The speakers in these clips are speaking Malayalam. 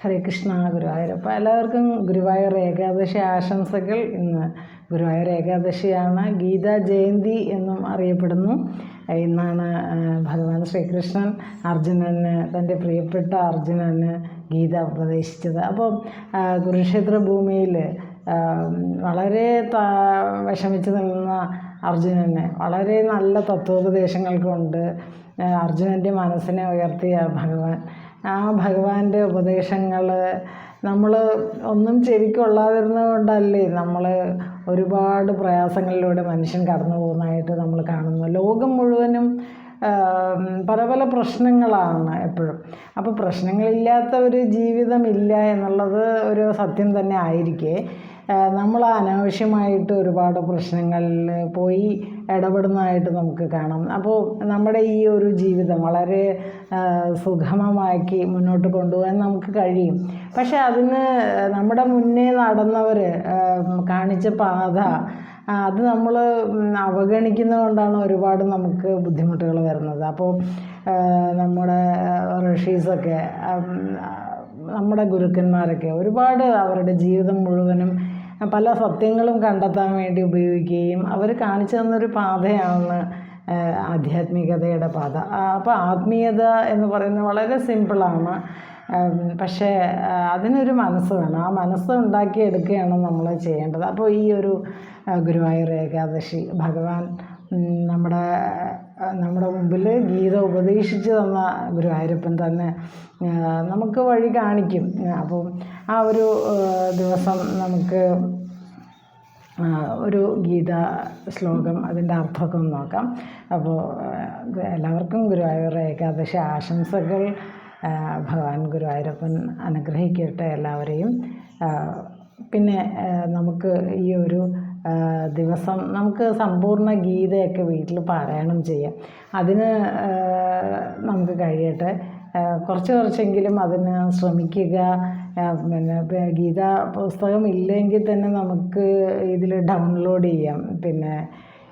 ഹരേ കൃഷ്ണ. ഗുരുവായൂരപ്പ. എല്ലാവർക്കും ഗുരുവായൂർ ഏകാദശി ആശംസകൾ. ഇന്ന് ഗുരുവായൂർ ഏകാദശിയാണ്. ഗീതാ ജയന്തി എന്നും അറിയപ്പെടുന്നു. ഇന്നാണ് ഭഗവാൻ ശ്രീകൃഷ്ണൻ അർജുനന്, തൻ്റെ പ്രിയപ്പെട്ട അർജുനന് ഗീത ഉപദേശിച്ചത്. അപ്പോൾ കുരുക്ഷേത്ര ഭൂമിയിൽ വളരെ വിഷമിച്ച് നിന്ന അർജുനന് വളരെ നല്ല തത്വോപദേശങ്ങൾ കൊണ്ട് അർജുനൻ്റെ മനസ്സിനെ ഉയർത്തിയ ഭഗവാൻ, ആ ഭഗവാന്റെ ഉപദേശങ്ങൾ നമ്മൾ ഒന്നും ചെവിക്കൊള്ളാതിരുന്നത് കൊണ്ടല്ലേ നമ്മൾ ഒരുപാട് പ്രയാസങ്ങളിലൂടെ മനുഷ്യൻ കടന്നു പോകുന്നതായിട്ട് നമ്മൾ കാണുന്നു. ലോകം മുഴുവനും പല പല പ്രശ്നങ്ങളാണ് എപ്പോഴും. അപ്പോൾ പ്രശ്നങ്ങളില്ലാത്ത ഒരു ജീവിതമില്ല എന്നുള്ളത് ഒരു സത്യം തന്നെ ആയിരിക്കെ, നമ്മൾ അനാവശ്യമായിട്ട് ഒരുപാട് പ്രശ്നങ്ങളിൽ പോയി ഇടപെടുന്നതായിട്ട് നമുക്ക് കാണാം. അപ്പോൾ നമ്മുടെ ഈ ഒരു ജീവിതം വളരെ സുഗമമാക്കി മുന്നോട്ട് കൊണ്ടുപോകാൻ നമുക്ക് കഴിയും. പക്ഷെ അതിന് നമ്മുടെ മുന്നേ നടന്നവർ കാണിച്ച പാത അത് നമ്മൾ അവഗണിക്കുന്നത് കൊണ്ടാണ് ഒരുപാട് നമുക്ക് ബുദ്ധിമുട്ടുകൾ വരുന്നത്. അപ്പോൾ നമ്മുടെ ഋഷീസൊക്കെ, നമ്മുടെ ഗുരുക്കന്മാരൊക്കെ ഒരുപാട് അവരുടെ ജീവിതം മുഴുവനും പല സത്യങ്ങളും കണ്ടെത്താൻ വേണ്ടി ഉപയോഗിക്കുകയും അവർ കാണിച്ചു തന്നൊരു പാതയാണ് ആധ്യാത്മികതയുടെ പാത. അപ്പോൾ ആത്മീയത എന്ന് പറയുന്നത് വളരെ സിമ്പിളാണ്. പക്ഷേ അതിനൊരു മനസ്സ് വേണം. ആ മനസ്സ് ഉണ്ടാക്കിയെടുക്കുകയാണ് നമ്മൾ ചെയ്യേണ്ടത്. അപ്പോൾ ഈ ഒരു ഗുരുവായൂർ ഏകാദശി ഭഗവാൻ നമ്മുടെ മുമ്പിൽ ഗീത ഉപദേശിച്ച് തന്ന ഗുരുവായൂരപ്പൻ തന്നെ നമുക്ക് വഴി കാണിക്കും. അപ്പോൾ ആ ഒരു ദിവസം നമുക്ക് ഒരു ഗീത ശ്ലോകം, അതിൻ്റെ അർത്ഥമൊക്കെ ഒന്ന് നോക്കാം. അപ്പോൾ എല്ലാവർക്കും ഗുരുവായൂർ ഏകാദശി ആശംസകൾ. ഭഗവാൻ ഗുരുവായൂരപ്പൻ അനുഗ്രഹിക്കട്ടെ എല്ലാവരെയും. പിന്നെ നമുക്ക് ഈ ഒരു ദിവസം നമുക്ക് സമ്പൂർണ്ണ ഗീതയൊക്കെ വീട്ടിൽ പാരായണം ചെയ്യാം. അതിന് നമുക്ക് കഴിയട്ടെ. കുറച്ചെങ്കിലും അതിന് ശ്രമിക്കുക. പിന്നെ ഗീതാ പുസ്തകം ഇല്ലെങ്കിൽ തന്നെ നമുക്ക് ഇതിൽ ഡൗൺലോഡ് ചെയ്യാം. പിന്നെ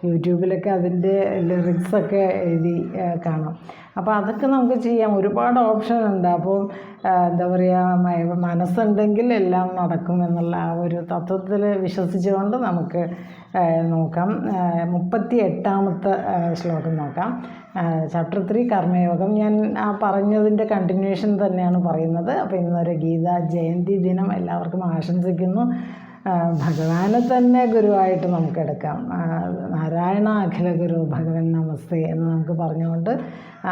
യൂട്യൂബിലൊക്കെ അതിൻ്റെ ലിറിക്സൊക്കെ എഴുതി കാണാം. അപ്പോൾ അതൊക്കെ നമുക്ക് ചെയ്യാം. ഒരുപാട് ഓപ്ഷൻ ഉണ്ട്. അപ്പോൾ എന്താ പറയുക, മനസ്സുണ്ടെങ്കിൽ എല്ലാം നടക്കും എന്നുള്ള ആ ഒരു തത്വത്തിൽ വിശ്വസിച്ചുകൊണ്ട് നമുക്ക് നോക്കാം. 38ാമത്തെ ശ്ലോകം നോക്കാം. ചാപ്റ്റർ 3 കർമ്മയോഗം. ഞാൻ ആ പറഞ്ഞതിൻ്റെ കണ്ടിന്യൂഷൻ തന്നെയാണ് പറയുന്നത്. അപ്പോൾ ഇന്നൊരു ഗീതാ ജയന്തി ദിനം എല്ലാവർക്കും ആശംസിക്കുന്നു. ഭഗവാനെ തന്നെ ഗുരുവായിട്ട് നമുക്കെടുക്കാം. നാരായണ അഖില ഗുരു ഭഗവൻ നമസ്തേ എന്ന് നമുക്ക് പറഞ്ഞുകൊണ്ട്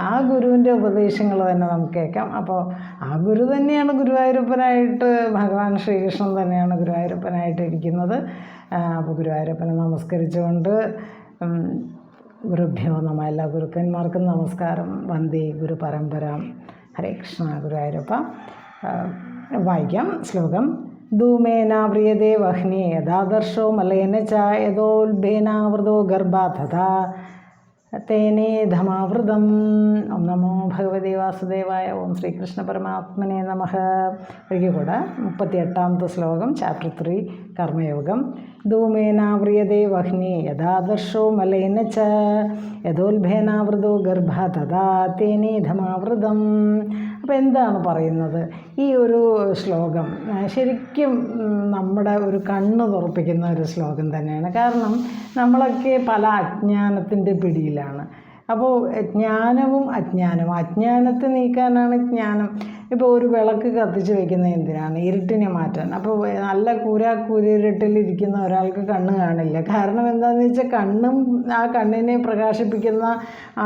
ആ ഗുരുവിൻ്റെ ഉപദേശങ്ങൾ തന്നെ നമുക്ക് കേൾക്കാം. അപ്പോൾ ആ ഗുരു തന്നെയാണ് ഗുരുവായൂരപ്പനായിട്ട്, ഭഗവാൻ ശ്രീകൃഷ്ണൻ തന്നെയാണ് ഗുരുവായൂരപ്പനായിട്ട് ഇരിക്കുന്നത്. അപ്പോൾ ഗുരുവായൂരപ്പനെ നമസ്കരിച്ചുകൊണ്ട് ഗുരുഭ്യോ നമഃ. എല്ലാ ഗുരുക്കന്മാർക്കും നമസ്കാരം. വന്ദേ ഗുരു പരമ്പരാം. ഹരേ കൃഷ്ണ. ഗുരുവായൂരപ്പ. വായിക്കാം ശ്ലോകം. ധൂമേനാവ്രിയതേ വഹ്നി യഥാദർശോ മലേന ച യഥോൽഭേനാവൃതോ ഗർഭാ തഥാ തേനേധമാവൃതം. ഓം നമോ ഭഗവതേ വാസുദേവായ. ഓം ശ്രീകൃഷ്ണ പരമാത്മനെ നമഃ. ഒരിക്കൽ കൂടെ 38ാമത്തെ ശ്ലോകം, ചാപ്റ്റർ 3 കർമ്മയോഗം. ധൂമേനാവ്രിയതേ വഹ്നി യഥാദർശോ മലേന ച യഥോൽഭേനാവൃതോ ഗർഭാ തഥാ തേനേധമാവൃതം. അപ്പോൾ എന്താണ് പറയുന്നത്? ഈ ഒരു ശ്ലോകം ശരിക്കും നമ്മുടെ ഒരു കണ്ണ് തുറപ്പിക്കുന്ന ഒരു ശ്ലോകം തന്നെയാണ്. കാരണം നമ്മളൊക്കെ പല അജ്ഞാനത്തിൻ്റെ പിടിയിലാണ്. അപ്പോൾ ജ്ഞാനവും അജ്ഞാനവും, അജ്ഞാനത്തെ നീക്കാനാണ് ജ്ഞാനം. ഇപ്പോൾ ഒരു വിളക്ക് കത്തിച്ച് വയ്ക്കുന്നത് എന്തിനാണ്? ഇരുട്ടിനെ മാറ്റാൻ. അപ്പോൾ നല്ല കൂരിരുട്ടിലിരിക്കുന്ന ഒരാൾക്ക് കണ്ണ് കാണില്ല. കാരണം എന്താണെന്ന് വെച്ചാൽ ആ കണ്ണിനെ പ്രകാശിപ്പിക്കുന്ന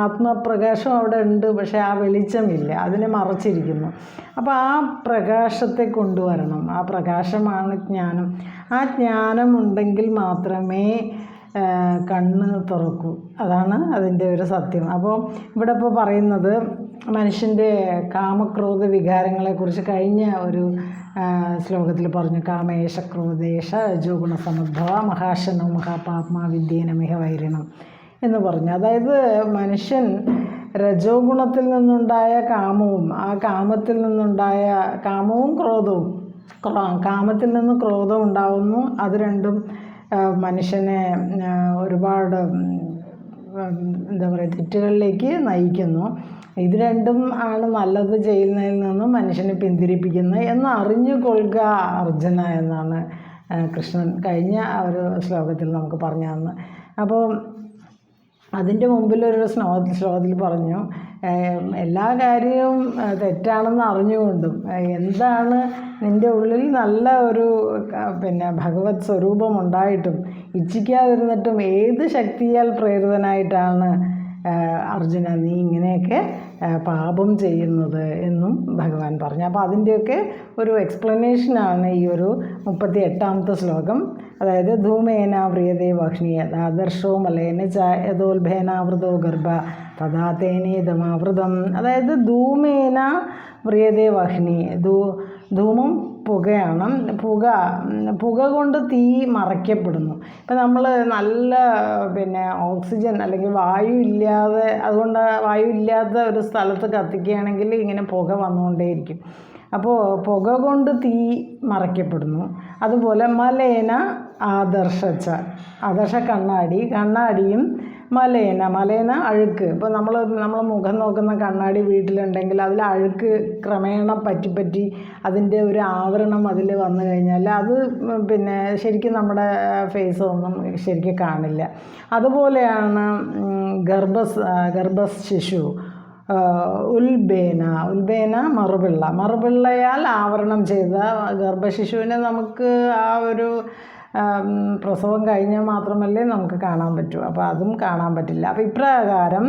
ആത്മപ്രകാശം അവിടെ ഉണ്ട്, പക്ഷേ ആ വെളിച്ചമില്ല, അതിനെ മറച്ചിരിക്കുന്നു. അപ്പോൾ ആ പ്രകാശത്തെ കൊണ്ടുവരണം. ആ പ്രകാശമാണ് ജ്ഞാനം. ആ ജ്ഞാനമുണ്ടെങ്കിൽ മാത്രമേ കണ്ണ് തുറക്കൂ. അതാണ് അതിൻ്റെ ഒരു സത്യം. അപ്പോൾ ഇവിടെ ഇപ്പോൾ പറയുന്നത് മനുഷ്യൻ്റെ കാമക്രോധ വികാരങ്ങളെക്കുറിച്ച് കഴിഞ്ഞ ഒരു ശ്ലോകത്തിൽ പറഞ്ഞു. കാമേശ ക്രോധേശ രജോഗുണസമുദ്ഭവ മഹാശനോ മഹാപാപ്മാ വിദ്യേനമിഹ വൈരിണം എന്ന് പറഞ്ഞു. അതായത് മനുഷ്യൻ രജോഗുണത്തിൽ നിന്നുണ്ടായ കാമവും, ആ കാമത്തിൽ നിന്നുണ്ടായ കാമവും ക്രോധവും, കാമത്തിൽ നിന്ന് ക്രോധം ഉണ്ടാവുന്നു. അത് രണ്ടും മനുഷ്യനെ ഒരുപാട് എന്താ പറയുക തെറ്റുകളിലേക്ക് നയിക്കുന്നു. ഇത് രണ്ടും ആണ് നല്ലത് ചെയ്യുന്നതിൽ നിന്നും മനുഷ്യനെ പിന്തിരിപ്പിക്കുന്നത് എന്ന് അറിഞ്ഞുകൊള്ളുക അർജുന എന്നാണ് കൃഷ്ണൻ കഴിഞ്ഞ ഒരു ശ്ലോകത്തിൽ നമുക്ക് പറഞ്ഞു തന്നത്. അപ്പോൾ അതിൻ്റെ മുമ്പിലൊരു ശ്ലോകത്തിൽ പറഞ്ഞു, എല്ലാ കാര്യവും തെറ്റാണെന്ന് അറിഞ്ഞുകൊണ്ടും എന്താണ് നിൻ്റെ ഉള്ളിൽ നല്ല ഒരു ഭഗവത് സ്വരൂപം ഉണ്ടായിട്ടും ഇച്ഛിക്കാതിരുന്നിട്ടും ഏത് ശക്തിയാൽ പ്രേരിതനായിട്ടാണ് അർജുന നീ ഇങ്ങനെയൊക്കെ പാപം ചെയ്യുന്നത് എന്നും ഭഗവാൻ പറഞ്ഞു. അപ്പോൾ അതിൻ്റെയൊക്കെ ഒരു എക്സ്പ്ലനേഷനാണ് ഈ ഒരു 38ാമത്തെ ശ്ലോകം. അതായത് ധൂമേന വ്രിയതേ വഹ്നിയ ആദർശോ മലേന യഥോത്ഭേനാവൃതോ ഗർഭ തഥാ തേനേതമാവൃതം. അതായത് ധൂമേന വ്രിയതേ വഹ്നി, ധൂമം പുകയാണ്. പുക കൊണ്ട് തീ മറയ്ക്കപ്പെടുന്നു. ഇപ്പം നമ്മൾ നല്ല ഓക്സിജൻ അല്ലെങ്കിൽ വായു ഇല്ലാതെ, അതുകൊണ്ട് വായു ഇല്ലാത്ത ഒരു സ്ഥലത്ത് കത്തിക്കുകയാണെങ്കിൽ ഇങ്ങനെ പുക വന്നുകൊണ്ടേയിരിക്കും. അപ്പോൾ പുക കൊണ്ട് തീ മറയ്ക്കപ്പെടുന്നു. അതുപോലെ മലേന ആദർശ കണ്ണാടിയും മലേന അഴുക്ക്. ഇപ്പോൾ നമ്മൾ മുഖം നോക്കുന്ന കണ്ണാടി വീട്ടിലുണ്ടെങ്കിൽ അതിൽ അഴുക്ക് ക്രമേണ പറ്റി അതിൻ്റെ ഒരു ആവരണം അതിൽ വന്നു കഴിഞ്ഞാൽ അത് ശരിക്കും നമ്മുടെ ഫേസ് ഒന്നും ശരിക്കും കാണില്ല. അതുപോലെയാണ് ഗർഭസ് ശിശു ഉൽബേന മറുപിള്ളയാൽ ആവരണം ചെയ്ത ഗർഭശിശുവിനെ നമുക്ക് ആ ഒരു പ്രസവം കഴിഞ്ഞാൽ മാത്രമല്ലേ നമുക്ക് കാണാൻ പറ്റൂ. അപ്പോൾ അതും കാണാൻ പറ്റില്ല. അപ്പോൾ ഇപ്രകാരം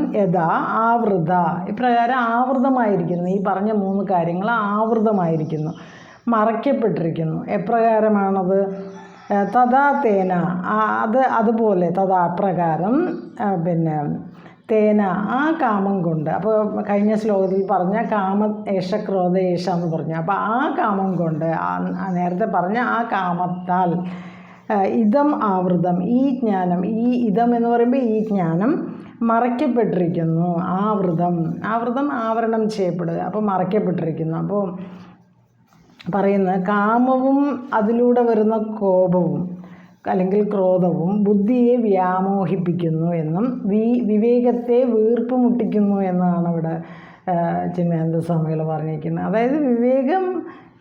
ഇപ്രകാരം ആവൃതമായിരിക്കുന്നു. ഈ പറഞ്ഞ 3 കാര്യങ്ങൾ ആവൃതമായിരിക്കുന്നു, മറയ്ക്കപ്പെട്ടിരിക്കുന്നു. എപ്രകാരമാണത്? തഥാ തേന, അതുപോലെ തഥാ അപ്രകാരം തേന ആ കാമം കൊണ്ട്. അപ്പോൾ കഴിഞ്ഞ ശ്ലോകത്തിൽ പറഞ്ഞ കാമേഷ ക്രോധേഷ എന്ന് പറഞ്ഞു. അപ്പോൾ ആ കാമം കൊണ്ട്, നേരത്തെ പറഞ്ഞ ആ കാമത്താൽ ഇതം ആവൃതം, ഈ ജ്ഞാനം, ഈ ഇതം എന്ന് പറയുമ്പോൾ ഈ ജ്ഞാനം മറയ്ക്കപ്പെട്ടിരിക്കുന്നു. ആവൃതം ആവരണം ചെയ്യപ്പെടുക, അപ്പോൾ മറയ്ക്കപ്പെട്ടിരിക്കുന്നു. അപ്പോൾ പറയുന്നത് കാമവും അതിലൂടെ വരുന്ന കോപവും അല്ലെങ്കിൽ ക്രോധവും ബുദ്ധിയെ വ്യാമോഹിപ്പിക്കുന്നു എന്നും വിവേകത്തെ വീർപ്പ് മുട്ടിക്കുന്നു എന്നാണ് ഇവിടെ ചിന്മയാനന്ദ സ്വാമികൾ പറഞ്ഞിരിക്കുന്നത്. അതായത്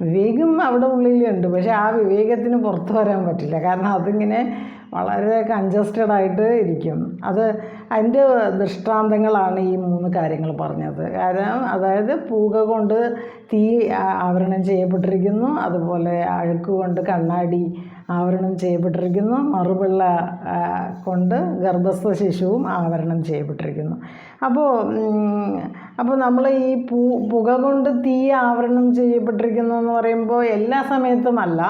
വിവേകം അവിടെ ഉള്ളിലുണ്ട്, പക്ഷേ ആ വിവേകത്തിന് പുറത്തു വരാൻ പറ്റില്ല. കാരണം അതിങ്ങനെ വളരെ കൺജസ്റ്റഡ് ആയിട്ട് ഇരിക്കും. അതിൻ്റെ ദൃഷ്ടാന്തങ്ങളാണ് ഈ 3 കാര്യങ്ങൾ പറഞ്ഞത്. അതായത് പുക കൊണ്ട് തീ ആവരണം ചെയ്യപ്പെട്ടിരിക്കുന്നു, അതുപോലെ അഴുക്ക് കൊണ്ട് കണ്ണാടി ആവരണം ചെയ്യപ്പെട്ടിരിക്കുന്നു, മറുപിള്ള കൊണ്ട് ഗർഭസ്ഥ ശിശുവും ആവരണം ചെയ്യപ്പെട്ടിരിക്കുന്നു. അപ്പോൾ നമ്മൾ ഈ പുക കൊണ്ട് തീ ആവരണം ചെയ്യപ്പെട്ടിരിക്കുന്നു എന്ന് പറയുമ്പോൾ എല്ലാ സമയത്തുമല്ല.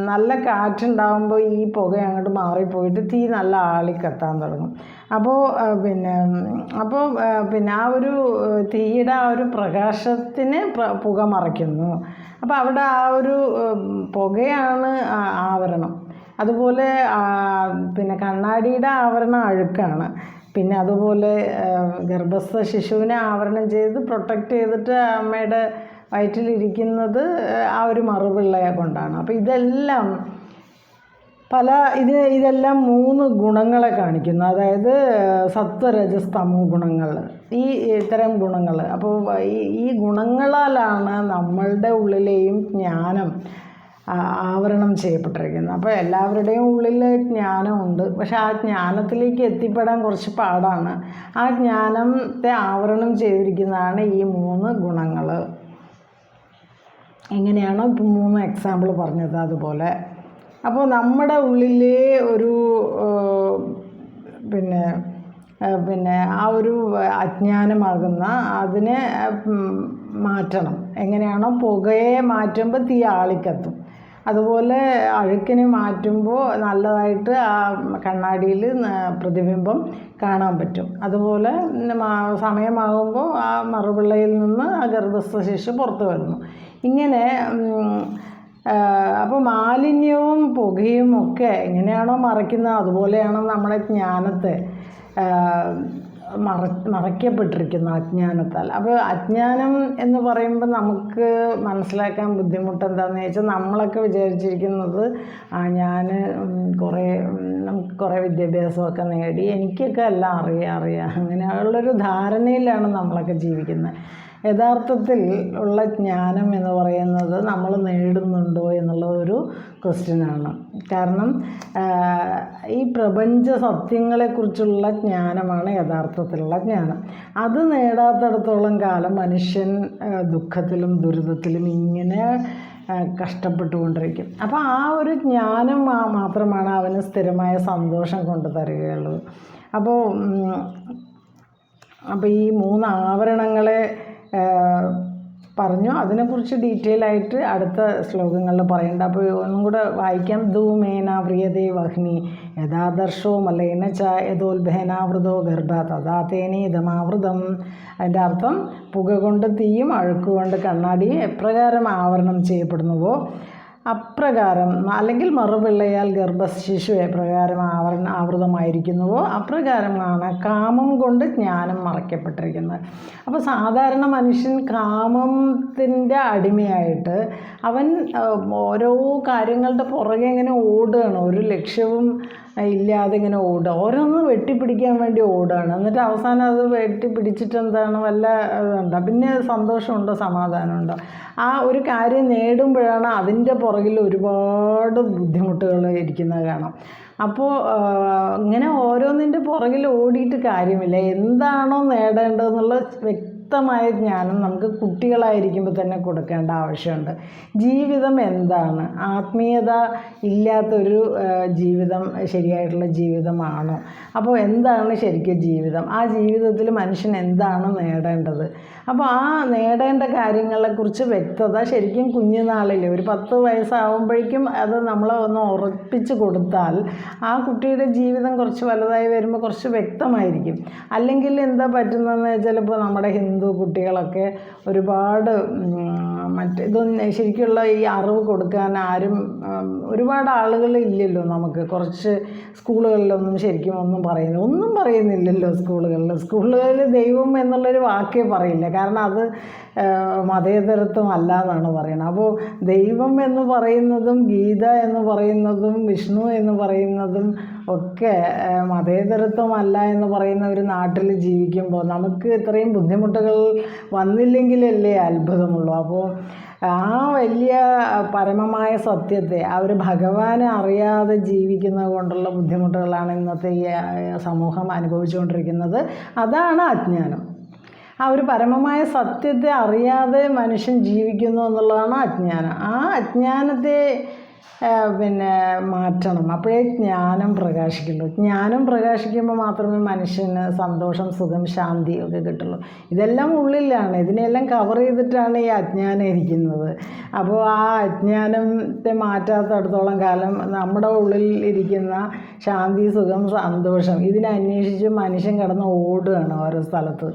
നല്ല കാറ്റുണ്ടാകുമ്പോൾ ഈ പുക അങ്ങോട്ട് മാറിപ്പോയിട്ട് തീ നല്ല ആളിക്കത്താൻ തുടങ്ങും. അപ്പോൾ ആ ഒരു തീയുടെ ആ ഒരു പ്രകാശത്തിന് പുക മറയ്ക്കുന്നു. അപ്പോൾ അവിടെ ആ ഒരു പുകയാണ് ആവരണം. അതുപോലെ കണ്ണാടിയുടെ ആവരണം അഴുക്കാണ്. പിന്നെ അതുപോലെ ഗർഭസ്ഥ ശിശുവിനെ ആവരണം ചെയ്ത് പ്രൊട്ടക്റ്റ് ചെയ്തിട്ട് അമ്മയുടെ വയറ്റിലിരിക്കുന്നത് ആ ഒരു മറുപിള്ളയെ കൊണ്ടാണ്. അപ്പോൾ ഇതെല്ലാം ഇതെല്ലാം 3 ഗുണങ്ങളെ കാണിക്കുന്നു. അതായത് സത്വരജസ്തമോ ഗുണങ്ങൾ, ഇത്തരം ഗുണങ്ങൾ. അപ്പോൾ ഈ ഗുണങ്ങളാലാണ് നമ്മളുടെ ഉള്ളിലെയും ജ്ഞാനം ആവരണം ചെയ്യപ്പെട്ടിരിക്കുന്നത്. അപ്പോൾ എല്ലാവരുടെയും ഉള്ളിൽ ജ്ഞാനമുണ്ട്, പക്ഷെ ആ ജ്ഞാനത്തിലേക്ക് എത്തിപ്പെടാൻ കുറച്ച് പാടാണ്. ആ ജ്ഞാനത്തെ ആവരണം ചെയ്തിരിക്കുന്നതാണ് ഈ 3 ഗുണങ്ങൾ. എങ്ങനെയാണോ ഇപ്പം 3 എക്സാമ്പിൾ പറഞ്ഞത് അതുപോലെ. അപ്പോൾ നമ്മുടെ ഉള്ളിലെ ഒരു ആ ഒരു അജ്ഞാനമാകുന്ന അതിനെ മാറ്റണം. എങ്ങനെയാണോ പുകയെ മാറ്റുമ്പോൾ തീ ആളിക്കത്തും, അതുപോലെ അഴുക്കിനെ മാറ്റുമ്പോൾ നല്ലതായിട്ട് ആ കണ്ണാടിയിൽ പ്രതിബിംബം കാണാൻ പറ്റും. അതുപോലെ സമയമാകുമ്പോൾ ആ മറുപിള്ളയിൽ നിന്ന് ആ ഗർഭസ്ഥ ശിശു പുറത്തു വരുന്നു. ഇങ്ങനെ അപ്പോൾ മാലിന്യവും പുകയും ഒക്കെ എങ്ങനെയാണോ മറയ്ക്കുന്നത് അതുപോലെയാണ് നമ്മുടെ ജ്ഞാനത്തെ മറയ്ക്കപ്പെട്ടിരിക്കുന്നു അജ്ഞാനത്താൽ. അപ്പോൾ അജ്ഞാനം എന്ന് പറയുമ്പോൾ നമുക്ക് മനസ്സിലാക്കാൻ ബുദ്ധിമുട്ട് എന്താണെന്ന് ചോദിച്ചാൽ, നമ്മളൊക്കെ വിചാരിച്ചിരിക്കുന്നത് ഞാൻ നമുക്ക് കുറേ വിദ്യാഭ്യാസമൊക്കെ നേടി എനിക്കൊക്കെ എല്ലാം അറിയാം അങ്ങനെയുള്ളൊരു ധാരണയിലാണ് നമ്മളൊക്കെ ജീവിക്കുന്നത്. യഥാർത്ഥത്തിൽ ഉള്ള ജ്ഞാനം എന്ന് പറയുന്നത് നമ്മൾ നേടുന്നുണ്ടോ എന്നുള്ളതൊരു ക്വസ്റ്റ്യനാണ്. കാരണം ഈ പ്രപഞ്ച സത്യങ്ങളെക്കുറിച്ചുള്ള ജ്ഞാനമാണ് യഥാർത്ഥത്തിലുള്ള ജ്ഞാനം. അത് നേടാത്തിടത്തോളം കാലം മനുഷ്യൻ ദുഃഖത്തിലും ദുരിതത്തിലും ഇങ്ങനെ കഷ്ടപ്പെട്ടുകൊണ്ടിരിക്കും. അപ്പോൾ ആ ഒരു ജ്ഞാനം മാത്രമാണ് അവന് സ്ഥിരമായ സന്തോഷം കൊണ്ടു തരികയുള്ളൂ. അപ്പോൾ ഈ 3 ആവരണങ്ങളെ പറഞ്ഞു. അതിനെക്കുറിച്ച് ഡീറ്റെയിൽ ആയിട്ട് അടുത്ത ശ്ലോകങ്ങളിൽ പറയുന്നുണ്ട്. അപ്പോൾ ഒന്നും കൂടെ വായിക്കാം. ധൂമേന വ്രിയതേ വഹ്നി യഥാദർശോ മലേന ച യഥോത്ഭേനാവൃതോ ഗർഭ തഥാ തേനീതമാവൃതം. അതിൻ്റെ അർത്ഥം, പുക കൊണ്ട് തീയും അഴുക്കുകൊണ്ട് കണ്ണാടിയും എപ്രകാരം ആവരണം ചെയ്യപ്പെടുന്നുവോ അപ്രകാരം, അല്ലെങ്കിൽ മറുപിള്ളയാൽ ഗർഭശിശു എപ്രകാരം ആവൃതമായിരിക്കുന്നുവോ അപ്രകാരമാണ് കാമം കൊണ്ട് ജ്ഞാനം മറയ്ക്കപ്പെട്ടിരിക്കുന്നത്. അപ്പോൾ സാധാരണ മനുഷ്യൻ കാമത്തിൻ്റെ അടിമയായിട്ട് അവൻ ഓരോ കാര്യങ്ങളുടെ പുറകെ ഇങ്ങനെ ഓടുകയാണ്, ഒരു ലക്ഷ്യവും ഇല്ലാതെ ഇങ്ങനെ ഓടുക, ഓരോന്ന് വെട്ടിപ്പിടിക്കാൻ വേണ്ടി ഓടുകയാണ്. എന്നിട്ട് അവസാനം അത് വെട്ടിപ്പിടിച്ചിട്ട് എന്താണ് വല്ല ഇതുണ്ടോ, പിന്നെ സന്തോഷമുണ്ടോ, സമാധാനമുണ്ടോ? ആ ഒരു കാര്യം നേടുമ്പോഴാണ് അതിൻ്റെ പുറകിൽ ഒരുപാട് ബുദ്ധിമുട്ടുകൾ ഇരിക്കുന്നത് കാണാം. അപ്പോൾ ഇങ്ങനെ ഓരോന്നിൻ്റെ പുറകിൽ ഓടിയിട്ട് കാര്യമില്ല. എന്താണോ നേടേണ്ടതെന്നുള്ള വ്യക്തമായ ജ്ഞാനം നമുക്ക് കുട്ടികളായിരിക്കുമ്പോൾ തന്നെ കൊടുക്കേണ്ട ആവശ്യമുണ്ട്. ജീവിതം എന്താണ്? ആത്മീയത ഇല്ലാത്തൊരു ജീവിതം ശരിയായിട്ടുള്ള ജീവിതമാണോ? അപ്പോൾ എന്താണ് ശരിക്കും ജീവിതം? ആ ജീവിതത്തിൽ മനുഷ്യൻ എന്താണ് നേടേണ്ടത്? അപ്പോൾ ആ നേടേണ്ട കാര്യങ്ങളെക്കുറിച്ച് വ്യക്തത ശരിക്കും കുഞ്ഞുനാളിൽ ഒരു 10 വയസ്സാകുമ്പോഴേക്കും അത് നമ്മളെ ഒന്ന് ഉറപ്പിച്ച് കൊടുത്താൽ ആ കുട്ടിയുടെ ജീവിതം കുറച്ച് വലുതായി വരുമ്പോൾ കുറച്ച് വ്യക്തമായിരിക്കും. അല്ലെങ്കിൽ എന്താ പറ്റുന്നതെന്ന് വെച്ചാൽ, ഇപ്പോൾ നമ്മുടെ ഹിന്ദു കുട്ടികളൊക്കെ ഒരുപാട് ഇതൊന്നും ശരിക്കുള്ള ഈ അറിവ് കൊടുക്കാൻ ആരും ഒരുപാട് ആളുകൾ ഇല്ലല്ലോ. നമുക്ക് കുറച്ച് സ്കൂളുകളിലൊന്നും ശരിക്കും ഒന്നും പറയുന്നില്ലല്ലോ. സ്കൂളുകളിൽ ദൈവം എന്നുള്ളൊരു വാക്കേ പറയില്ല. കാരണം അത് മതേതരത്വം അല്ല എന്നാണ് പറയുന്നത്. അപ്പോൾ ദൈവം എന്ന് പറയുന്നതും ഗീത എന്ന് പറയുന്നതും വിഷ്ണു എന്ന് പറയുന്നതും ഒക്കെ മതേതരത്വമല്ല എന്ന് പറയുന്ന ഒരു നാട്ടിൽ ജീവിക്കുമ്പോൾ നമുക്ക് ഇത്രയും ബുദ്ധിമുട്ടുകൾ വന്നില്ലെങ്കിലല്ലേ അത്ഭുതമുള്ളൂ. അപ്പോൾ ആ വലിയ പരമമായ സത്യത്തെ അവർ ഭഗവാനെ അറിയാതെ ജീവിക്കുന്നത് കൊണ്ടുള്ള ബുദ്ധിമുട്ടുകളാണ് ഇന്നത്തെ ഈ സമൂഹം അനുഭവിച്ചുകൊണ്ടിരിക്കുന്നത്. അതാണ് അജ്ഞാനം. ആ ഒരു പരമമായ സത്യത്തെ അറിയാതെ മനുഷ്യൻ ജീവിക്കുന്നു എന്നുള്ളതാണ് അജ്ഞാനം. ആ അജ്ഞാനത്തെ മാറ്റണം. അപ്പോഴേ ജ്ഞാനം പ്രകാശിക്കുള്ളൂ. ജ്ഞാനം പ്രകാശിക്കുമ്പോൾ മാത്രമേ മനുഷ്യന് സന്തോഷം, സുഖം, ശാന്തി ഒക്കെ കിട്ടുള്ളൂ. ഇതെല്ലാം ഉള്ളിലാണ്. ഇതിനെല്ലാം കവർ ചെയ്തിട്ടാണ് ഈ അജ്ഞാനം ഇരിക്കുന്നത്. അപ്പോൾ ആ അജ്ഞാനത്തെ മാറ്റാത്തടത്തോളം കാലം നമ്മുടെ ഉള്ളിൽ ഇരിക്കുന്ന ശാന്തി, സുഖം, സന്തോഷം ഇതിനെ അന്വേഷിച്ച് മനുഷ്യൻ കിടന്ന് ഓടുകയാണ് ഓരോ സ്ഥലത്ത്.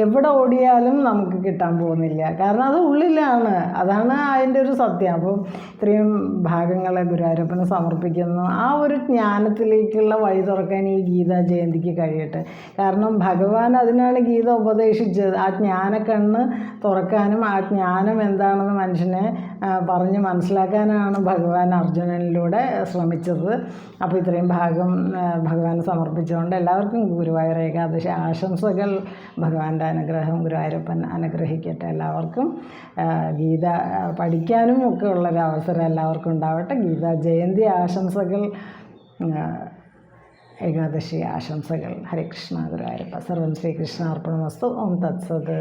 എവിടെ ഓടിയാലും നമുക്ക് കിട്ടാൻ പോകുന്നില്ല. കാരണം അത് ഉള്ളിലാണ്. അതാണ് അതിൻ്റെ ഒരു സത്യം. അപ്പോൾ ഇത്രയും ഭാഗങ്ങളെ ഗുരുവായൂരപ്പന് സമർപ്പിക്കുന്നു. ആ ഒരു ജ്ഞാനത്തിലേക്കുള്ള വഴി തുറക്കാൻ ഈ ഗീതാ ജയന്തിക്ക് കഴിയട്ടെ. കാരണം ഭഗവാൻ അതിനാണ് ഗീത ഉപദേശിച്ചത്. ആ ജ്ഞാനക്കണ്ണ് തുറക്കാനും ആ ജ്ഞാനം എന്താണെന്ന് മനുഷ്യനെ പറഞ്ഞ് മനസ്സിലാക്കാനാണ് ഭഗവാൻ അർജുനനിലൂടെ ശ്രമിച്ചത്. അപ്പോൾ ഇത്രയും ഭാഗം ഭഗവാന് സമർപ്പിച്ചുകൊണ്ട് എല്ലാവർക്കും ഗുരുവായൂർ ഏകാദശി ആശംസകൾ. ഭഗവാന്റെ അനുഗ്രഹം ഗുരുവായൂരപ്പൻ അനുഗ്രഹിക്കട്ടെ. എല്ലാവർക്കും ഗീത പഠിക്കാനും ഒക്കെ ഉള്ളൊരവസരം എല്ലാവർക്കും ഉണ്ടാവട്ടെ. ഗീതാ ജയന്തി ആശംസകൾ, ഏകാദശി ആശംസകൾ. ഹരേ കൃഷ്ണ ഗുരുവായൂരപ്പ. സർവം ശ്രീകൃഷ്ണാർപ്പണമസ്തു. ഓം തത്സത്.